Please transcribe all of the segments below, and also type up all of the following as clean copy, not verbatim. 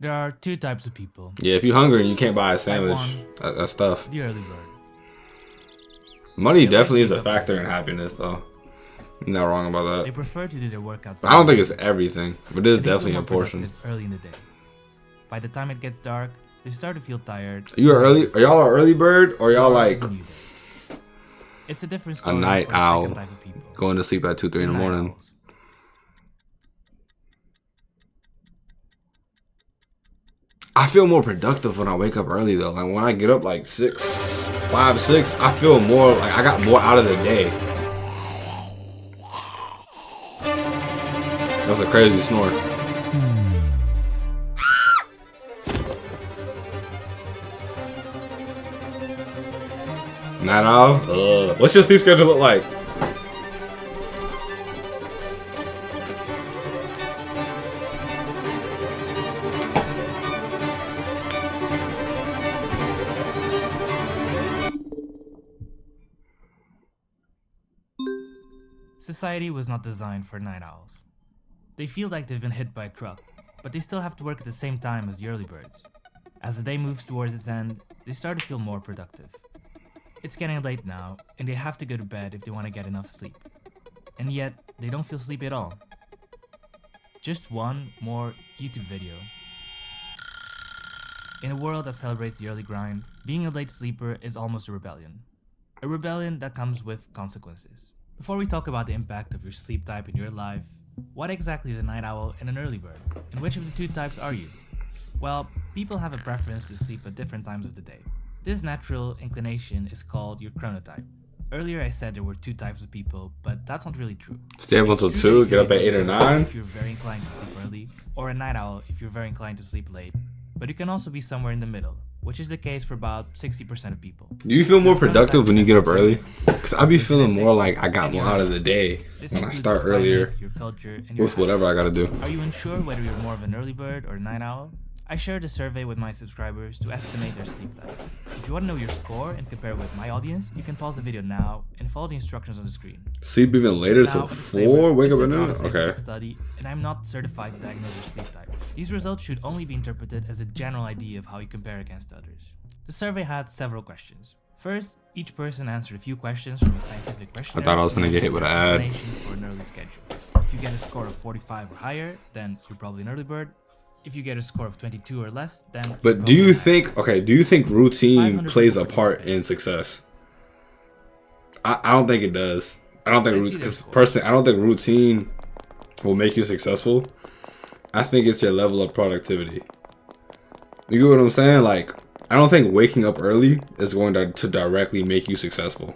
There are two types of people. Yeah, if you're hungry and you can't buy a Type sandwich, one, that's tough. the early bird. Money They like definitely is to a wake up factor in early. happiness, though. You're not wrong about They that. prefer to do their workouts. I don't think it's everything, but it is and they feel definitely more a portion. productive early in the day. By the time it gets dark, they start to feel tired. You are early? Are y'all an early bird or y'all like It's a new day. It's a different a story night for the owl second type of people. going to sleep at 2, 3 in the Night morning? owls. I feel more productive when I wake up early though. Like when I get up like 6, 5, 6, I feel more like I got more out of the day. That's a crazy snore. Not all. What's your sleep schedule look like? Society was not designed for night owls. They feel like they've been hit by a truck, but they still have to work at the same time as the early birds. As the day moves towards its end, they start to feel more productive. It's getting late now, and they have to go to bed if they want to get enough sleep. And yet, they don't feel sleepy at all. Just one more YouTube video. In a world that celebrates the early grind, being a late sleeper is almost a rebellion. A rebellion that comes with consequences. Before we talk about the impact of your sleep type in your life, what exactly is a night owl and an early bird? And which of the two types are you? Well, people have a preference to sleep at different times of the day. This natural inclination is called your chronotype. Earlier I said there were two types of people, but that's not really true. Stay up It's until true 2, that get you up can at be 8 or an early 9. if you're very inclined to sleep early, or a night owl if you're very inclined to sleep late. But you can also be somewhere in the middle, which is the case for about 60% of people. Do you feel more productive when you get up early? Because I be feeling more like I got more out of the day This when I includes start your climate, earlier your culture, and your with whatever I gotta do. Are you unsure whether you're more of an early bird or a night owl? I shared a survey with my subscribers to estimate their sleep type. If you want to know your score and compare it with my audience, you can pause the video now and follow the instructions on the screen. Sleep even later Now, till a disclaimer, 4, wake this up is at not noon? a scientific Okay. study, and I'm not certified to diagnose your sleep type. These results should only be interpreted as a general idea of how you compare against others. The survey had several questions. First, each person answered a few questions from a scientific questionnaire. thought I was gonna get hit with an ad. For an early schedule. If you get a score of 45 or higher, then you're probably an early bird. If you get a score of 22 or less, then But do you think routine 500 plays a people part participated. in success? I don't think it does. I don't think Let's see because this score. personally, I don't think routine will make you successful. I think it's your level of productivity. You get what I'm saying? Like, I don't think waking up early is going to directly make you successful.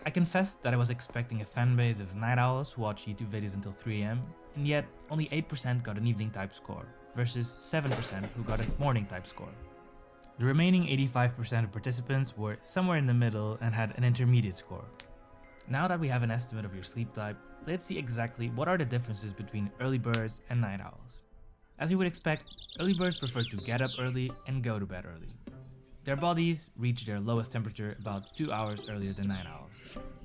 I confessed that I was expecting a fan base of night owls who watch YouTube videos until 3 AM, and yet only 8% got an evening type score, versus 7% who got a morning type score. The remaining 85% of participants were somewhere in the middle and had an intermediate score. Now that we have an estimate of your sleep type, let's see exactly what are the differences between early birds and night owls. As you would expect, early birds prefer to get up early and go to bed early. Their bodies reach their lowest temperature about 2 hours earlier than night owls.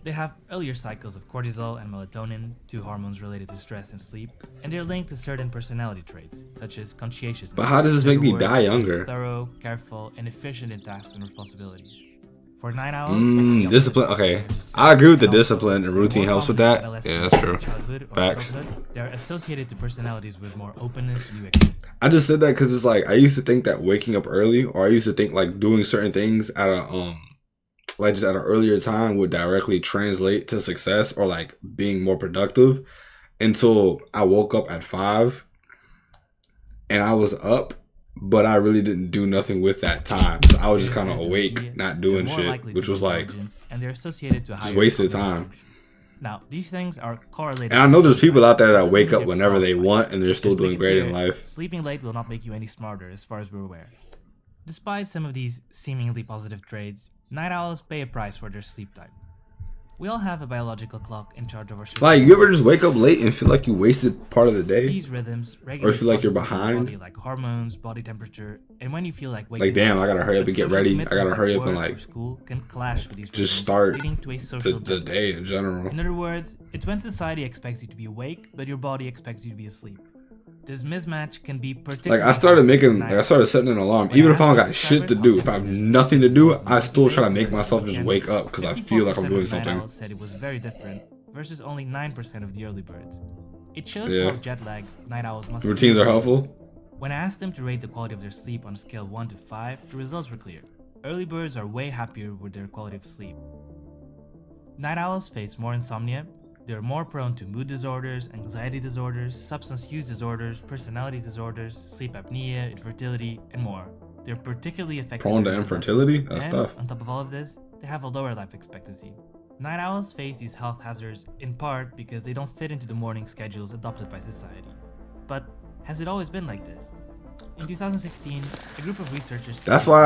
They have earlier cycles of cortisol and melatonin, two hormones related to stress and sleep, and they're linked to certain personality traits, such as conscientiousness. But how does this In make other me words, die being younger? Thorough, careful, and efficient in tasks and responsibilities. For night owls, it's the opposite. Discipline. Okay, Which is I agree with the and also, discipline and more routine helps with common in that. adolescence Yeah, that's true. and childhood or Facts. adulthood, they're associated to personalities with more openness to new experiences. I just said that because it's like I used to think that waking up early, or I used to think like doing certain things at a like just at an earlier time would directly translate to success or like being more productive, until I woke up at 5 and I was up, but I really didn't do nothing with that time. So I was just kind of awake, not doing shit, which was like and they're associated to higher wasted cognitive time. function. Now, these things are correlated. And I know there's people out there that Doesn't wake mean up they're whenever they cross-eyed. want and they're still Just make doing it great in clear, life. Sleeping late will not make you any smarter, as far as we're aware. Despite some of these seemingly positive traits, night owls pay a price for their sleep type. We all have a biological clock in charge of our sleep. Like, you ever just wake up late and feel like you wasted part of the day? These rhythms regulate feel like you're processes in the behind? body, like hormones, body temperature, and when you feel like waking Like, damn, up, I gotta hurry up but and get social ready. I commitments gotta like hurry up and work or like school can clash with these just rhythms, start leading to a social the deadlock. day in general. In other words, it's when society expects you to be awake, but your body expects you to be asleep. This mismatch can be particularly Like I started setting an alarm. Even if I don't got shit to do, if I have nothing to do, I still try to make myself just wake up because I feel like I'm doing something. Night owls said it was very different versus only 9% of the early birds. It shows how jet lag night owls must Routines are helpful. When I asked them to rate the quality of their sleep on a scale of 1 to 5, the results were clear. Early birds are way happier with their quality of sleep. Night owls face more insomnia. They're more prone to mood disorders, anxiety disorders, substance use disorders, personality disorders, sleep apnea, infertility, and more. They're particularly affected. Prone to infertility? That's tough. On top of all of this, they have a lower life expectancy. Night owls face these health hazards in part because they don't fit into the morning schedules adopted by society. But has it always been like this? In 2016, a group of researchers. That's why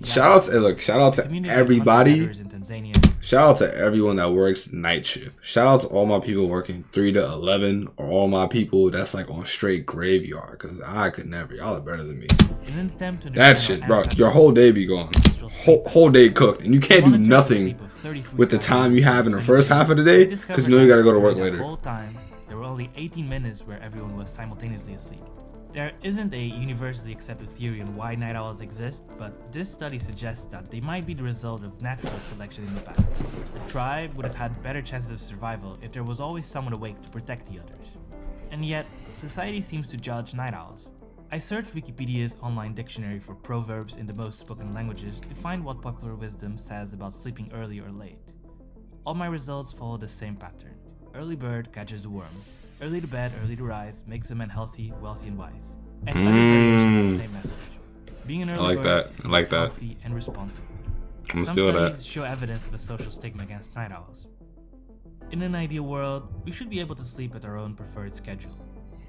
shout out to everybody. Shout out to everyone that works night shift. Shout out to all my people working 3 to 11, or all my people that's like on straight graveyard. Cause I could never. Y'all are better than me. That shit, bro. Your whole day be gone. Whole day cooked, and you can't do nothing with the time you have in the first half of the day, cause you know you gotta go to work later. The whole time, there were only 18 minutes where everyone was simultaneously asleep. There isn't a universally accepted theory on why night owls exist, but this study suggests that they might be the result of natural selection in the past. The tribe would have had better chances of survival if there was always someone awake to protect the others. And yet, society seems to judge night owls. I searched Wikipedia's online dictionary for proverbs in the most spoken languages to find what popular wisdom says about sleeping early or late. All my results follow the same pattern. Early bird catches the worm. Early to bed, early to rise makes a man healthy, wealthy, and wise. And other variations of the same message. Being an early bird is healthy and responsible. Some studies show evidence of a social stigma against night owls. In an ideal world, we should be able to sleep at our own preferred schedule.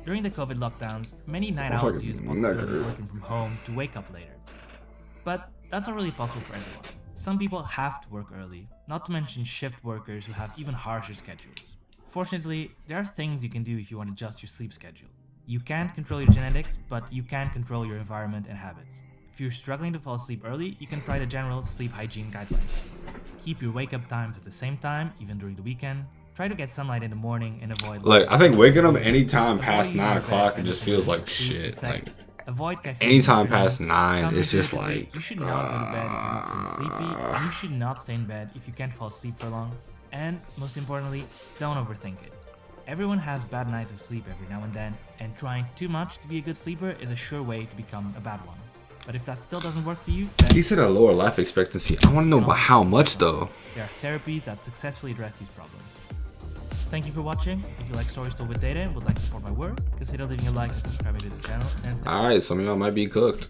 During the COVID lockdowns, many night owls use the possibility of working from home to wake up later. But that's not really possible for everyone. Some people have to work early, not to mention shift workers who have even harsher schedules. Fortunately, there are things you can do if you want to adjust your sleep schedule. You can't control your genetics, but you can control your environment and habits. If you're struggling to fall asleep early, you can try the general sleep hygiene guidelines. Keep your wake up times at the same time, even during the weekend. Try to get sunlight in the morning and avoid... I think waking up anytime past 9 o'clock, it just feels like shit. Avoid caffeine. Anytime past 9, it's just like... You should not go to bed if you're not feeling sleepy, and you should not stay in bed if you can't fall asleep for long. And, most importantly, don't overthink it. Everyone has bad nights of sleep every now and then, and trying too much to be a good sleeper is a sure way to become a bad one. But if that still doesn't work for you, then... He said a lower life expectancy. I want to know about how much, though. There are therapies that successfully address these problems. Thank you for watching. If you like stories told with data and would like to support my work, consider leaving a like and subscribing to the channel. And alright, some of y'all might be cooked.